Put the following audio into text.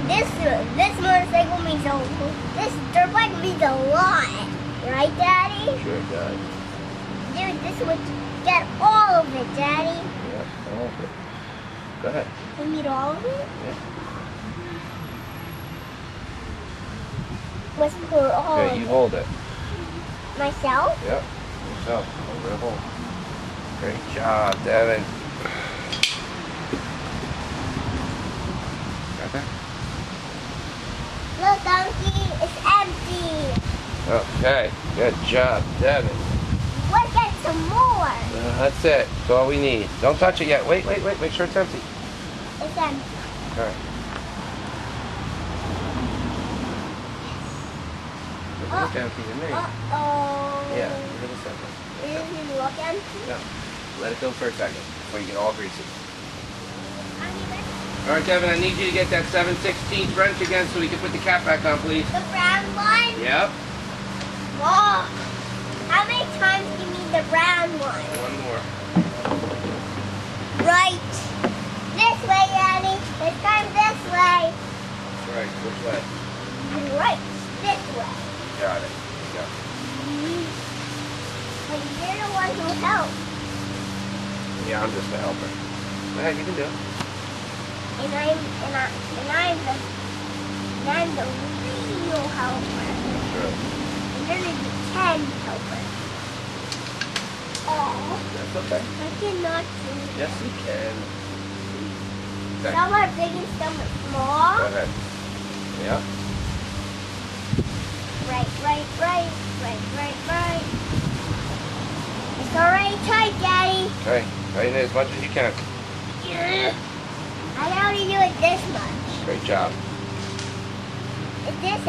this motorcycle means this dirt bike means a lot, right, Daddy? Sure it does. Dude, this would get all of it, Daddy. Yeah, all of it. Go ahead. You need all of it? Yeah. Let's pour all of it. Okay, you hold it. Myself? Yep. Yourself. Hold it whole. Great job, Devon. Got that? Look, Donkey, it's empty. Okay, good job, Devon. Let's get some more. That's it. That's all we need. Don't touch it yet. Wait. Make sure it's empty. It's empty. All right. Doesn't look empty to me. Uh-oh. Yeah, give it a second. It doesn't look empty? No. Let it go for a second before you get all greasy. All right, Devon, I need you to get that 7/16 wrench again so we can put the cap back on, please. The brown one? Yep. Oh. How many times do you need the brown one? One more. Right. This way, Daddy. This time this way. That's right. Which way? Right. This way. Got it. Go. But you're the one who helped. Yeah, I'm just a helper. Go ahead, you can do it. And I'm the real helper. That's right. And you're the pretend helper. Oh. That's okay. I cannot see. Yes, you can. Okay. Some are big and some are small. Go ahead. Yeah. Right. It's already tight, Daddy. Okay. Tighten it as much as you can. Yeah. I can only do it this much. Great job. Is this